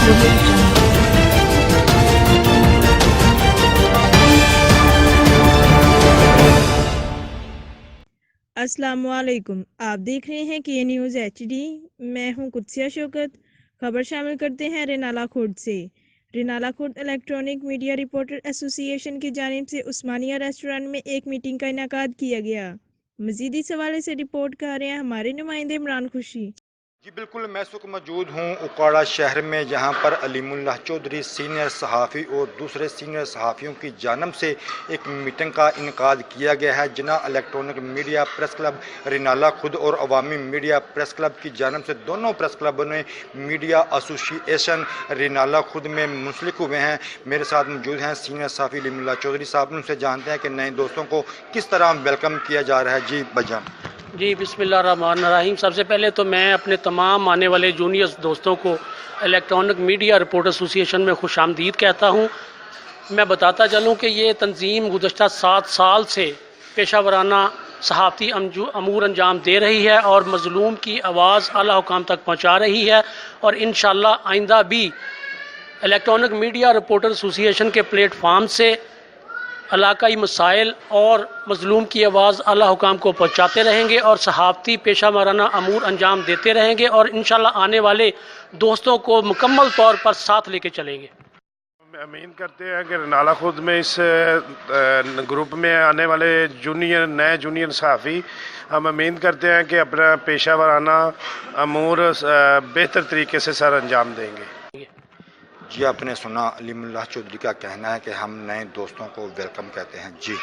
अस्सलाम वालेकुम। आप देख रहे हैं के न्यूज़ HD। मैं हूं कुदसिया शौकत। खबर शामिल करते हैं रेनाला खुर्द से। Renala Khurd electronic media reporter association की जानिब से उस्मानिया रेस्टोरेंट में एक मीटिंग का इनेकाद किया गया। मज़ीद इस हवाले से रिपोर्ट कर रहे हैं हमारे नुमाइंदे इमरान खुशी। जी बिल्कुल, मैं इस वक्त मौजूद हूँ उकाड़ा शहर में, जहाँ पर अलीमुल्लाह चौधरी सीनियर सहाफ़ी और दूसरे सीनियर सहाफ़ियों की जानब से एक मीटिंग का इनकाद किया गया है। जना electronic media press club Renala खुद और अवामी मीडिया प्रेस क्लब की जानब से दोनों प्रेस क्लबों ने मीडिया एसोसिएशन रेनाला खुद में मुंसलिक हुए हैं। मेरे साथ मौजूद हैं सीनियर सहाफ़ी अलीमुल्लाह चौधरी साहब। उनसे जानते हैं कि नए दोस्तों को किस तरह वेलकम किया जा रहा है। जी बजान। जी बिस्मिल्लाहिर्रहमानिर्रहीम। सबसे पहले तो मैं अपने तमाम आने वाले जूनियर दोस्तों को इलेक्ट्रॉनिक मीडिया रिपोर्टर एसोसिएशन में खुश आमदीद कहता हूँ। मैं बताता चलूँ कि ये तंजीम गुज़श्ता 7 साल से पेशा वराना सहाफ़ती अमूर अंजाम दे रही है और मज़लूम की आवाज़ आला हुकाम तक पहुँचा रही है, और इंशाअल्लाह आइंदा भी इलेक्ट्रॉनिक मीडिया रिपोर्टर एसोसिएशन के प्लेटफार्म से इलाकाई मसाइल और मज़लूम की आवाज़ आला हुकाम को पहुँचाते रहेंगे और सहाफ़ती पेशा वाराना अमूर अंजाम देते रहेंगे, और इंशाअल्लाह आने वाले दोस्तों को मुकम्मल तौर पर साथ लेके चलेंगे। उम्मीद करते हैं कि रेनाला खुद में इस ग्रुप में आने वाले नए जूनियर सहाफ़ी, हम उम्मीद करते हैं कि अपना पेशा वाराना अमूर बेहतर तरीके से सर अंजाम देंगे। जी आपने सुना अलीमुल्लाह चौधरी का कहना है कि हम नए दोस्तों को वेलकम कहते हैं। जी